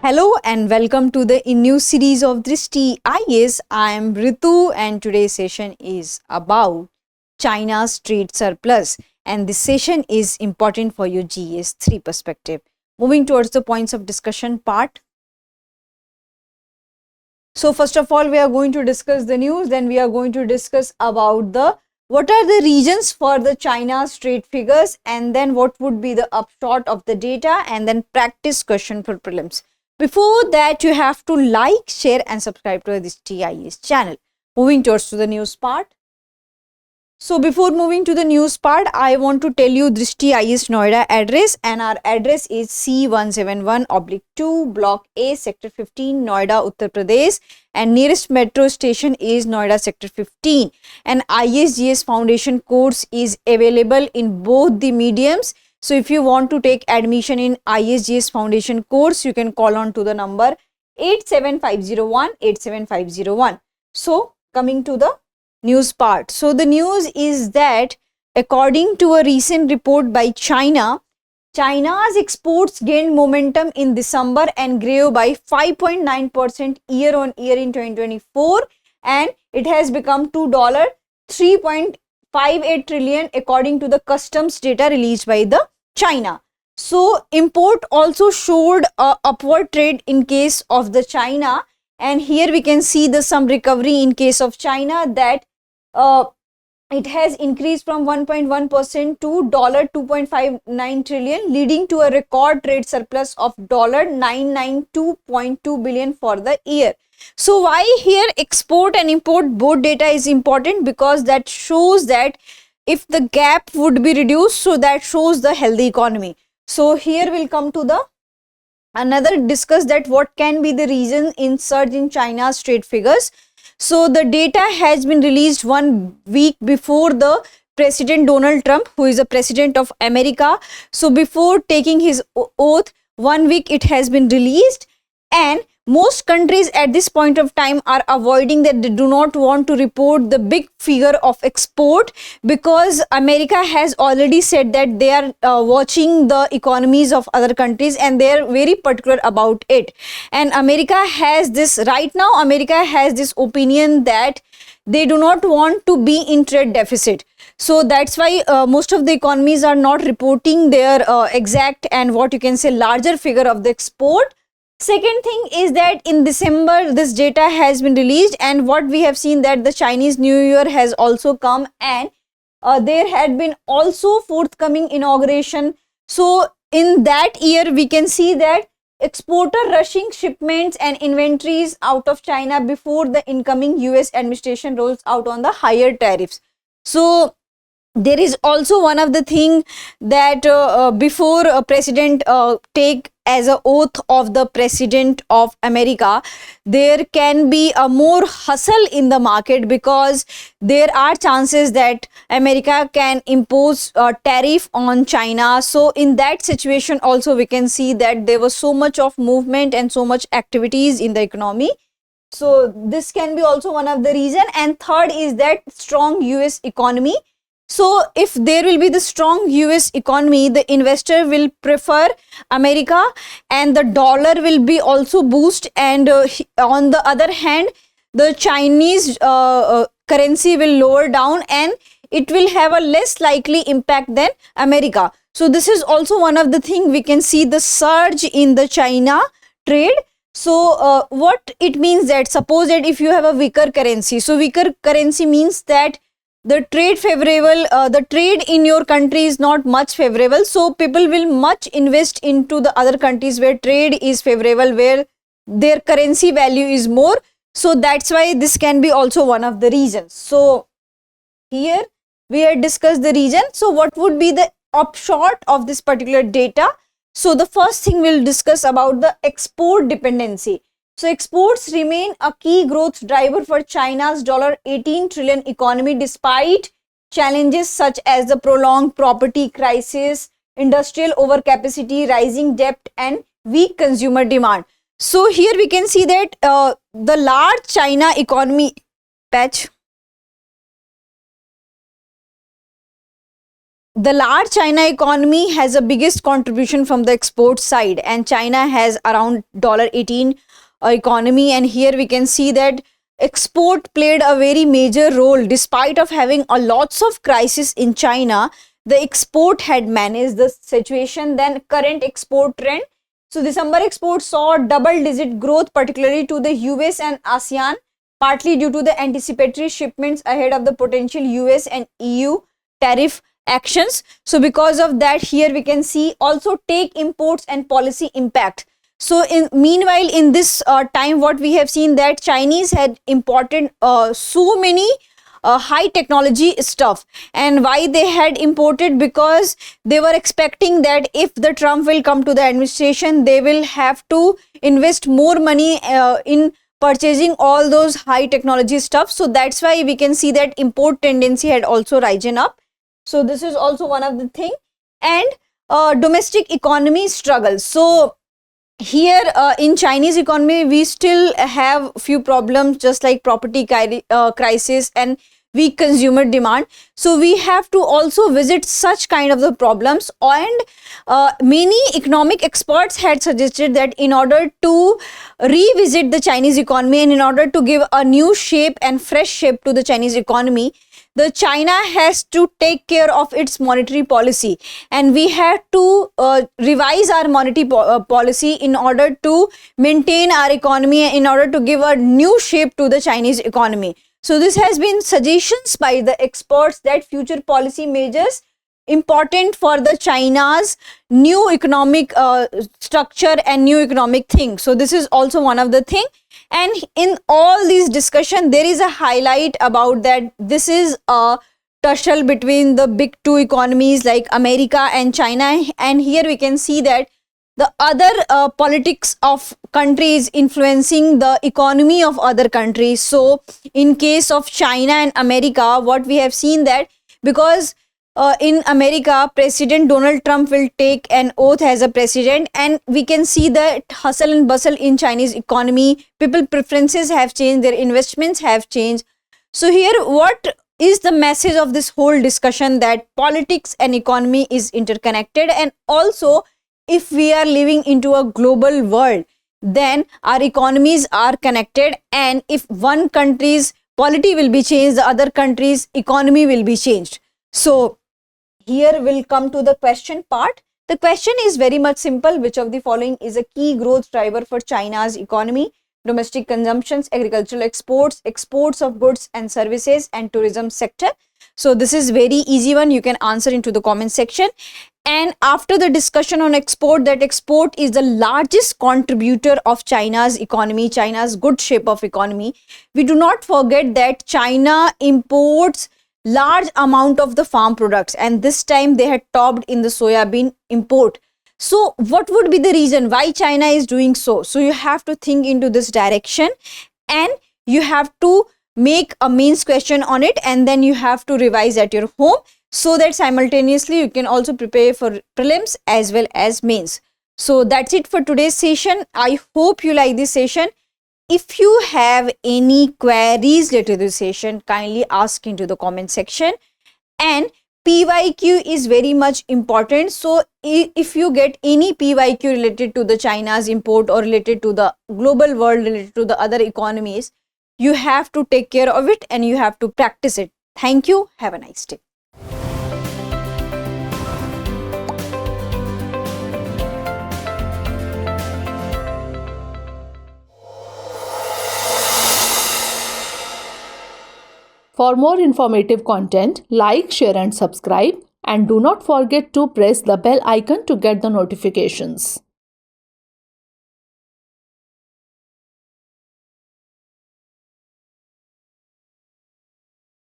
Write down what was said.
Hello and welcome to the new series of Drishti IAS. I am Ritu and today's session is about China's trade surplus, and this session is important for your GS3 perspective. Moving towards the points of discussion part. So first of all, we are going to discuss the news, then we are going to discuss about what are the reasons for the China's trade figures, and then what would be the upshot of the data, and then practice question for prelims. Before that, you have to like, share and subscribe to this TIS channel. Moving towards to the news part. So before moving to the news part, I want to tell you Drishti IAS Noida address, and our address is C171/2 Block A Sector 15 Noida Uttar Pradesh, and nearest metro station is Noida Sector 15, and ISGS Foundation course is available in both the mediums. So if you want to take admission in ISGS Foundation course, you can call on to the number 87501 So coming to the news part. So the news is that according to a recent report by China's exports gained momentum in December and grew by 5.9% year on year in 2024, and it has become $3.58 trillion according to the customs data released by the China. So import also showed a upward trend in case of the China, and here we can see some recovery in case of China, that it has increased from 1.1% to $2.59 trillion, leading to a record trade surplus of $992.2 billion for the year. So why here export and import both data is important? Because that shows that if the gap would be reduced, so that shows the healthy economy. So here we'll come to the another discuss that what can be the reason in surge in China's trade figures. So the data has been released 1 week before the President Donald Trump, who is the President of America. So before taking his oath, 1 week it has been released, and most countries at this point of time are avoiding that. They do not want to report the big figure of export, because America has already said that they are watching the economies of other countries and they are very particular about it. And America has this opinion that they do not want to be in trade deficit. So that's why most of the economies are not reporting their exact and what you can say larger figure of the export. Second thing is that in December this data has been released, and what we have seen that the Chinese New Year has also come, and there had been also forthcoming inauguration. So in that year we can see that exporter rushing shipments and inventories out of China before the incoming US administration rolls out on the higher tariffs. So there is also one of the thing that before a president take as a oath of the President of America, there can be a more hustle in the market, because there are chances that America can impose a tariff on China. So in that situation also we can see that there was so much of movement and so much activities in the economy. So this can be also one of the reason. And third is that strong US economy. So if there will be the strong US economy, the investor will prefer America and the dollar will be also boost, and on the other hand the Chinese currency will lower down and it will have a less likely impact than America. So this is also one of the thing we can see the surge in the China trade. So what it means that suppose that if you have a weaker currency, so weaker currency means that the trade the trade in your country is not much favorable. So people will much invest into the other countries where trade is favorable, where their currency value is more. So that's why this can be also one of the reasons. So here we have discussed the reason. So what would be the upshot of this particular data? So the first thing we'll discuss about the export dependency. So exports remain a key growth driver for China's $18 trillion economy, despite challenges such as the prolonged property crisis, industrial overcapacity, rising debt and weak consumer demand. So here we can see that the large China economy patch. the large China economy has the biggest contribution from the export side, and China has around $18 economy, and here we can see that export played a very major role. Despite of having a lots of crisis in China, the export had managed the situation. Then current export trend. So December exports saw double-digit growth, particularly to the US and ASEAN, partly due to the anticipatory shipments ahead of the potential US and EU tariff actions. So because of that, here we can see also take imports and policy impact. So meanwhile in this time, what we have seen that Chinese had imported so many high technology stuff. And why they had imported? Because they were expecting that if the Trump will come to the administration, they will have to invest more money in purchasing all those high technology stuff. So that's why we can see that import tendency had also risen up. So this is also one of the thing. And domestic economy struggles. So here in Chinese economy, we still have few problems, just like property crisis and weak consumer demand. So we have to also visit such kind of the problems. And many economic experts had suggested that in order to revisit the Chinese economy and in order to give a new shape and fresh shape to the Chinese economy, the China has to take care of its monetary policy, and we have to revise our monetary policy in order to maintain our economy, in order to give a new shape to the Chinese economy. So this has been suggestions by the experts that future policy measures important for the China's new economic structure and new economic thing. So this is also one of the thing. And in all these discussion, there is a highlight about that this is a tussle between the big two economies like America and China. And here we can see that the other politics of countries influencing the economy of other countries. So in case of China and America, what we have seen that because in America, President Donald Trump will take an oath as a president, and we can see the hustle and bustle in Chinese economy. People preferences have changed, their investments have changed. So here, what is the message of this whole discussion? That politics and economy is interconnected, and also if we are living into a global world, then our economies are connected, and if one country's polity will be changed, the other country's economy will be changed. So here we'll come to the question part. The question is very much simple. Which of the following is a key growth driver for China's economy? Domestic consumptions, agricultural exports, exports of goods and services, and tourism sector. So this is very easy one. You can answer into the comment section. And after the discussion on export, that export is the largest contributor of China's economy, China's good shape of economy. We do not forget that China imports large amount of the farm products, and this time they had topped in the soybean import. So what would be the reason why China is doing so? So you have to think into this direction, and you have to make a mains question on it, and then you have to revise at your home, so that simultaneously you can also prepare for prelims as well as mains. So that's it for today's session. I hope you like this session. If you have any queries related to this session, kindly ask into the comment section. And PYQ is very much important. So if you get any PYQ related to the China's import or related to the global world, related to the other economies, you have to take care of it and you have to practice it. Thank you. Have a nice day. For more informative content, like, share and subscribe, and do not forget to press the bell icon to get the notifications.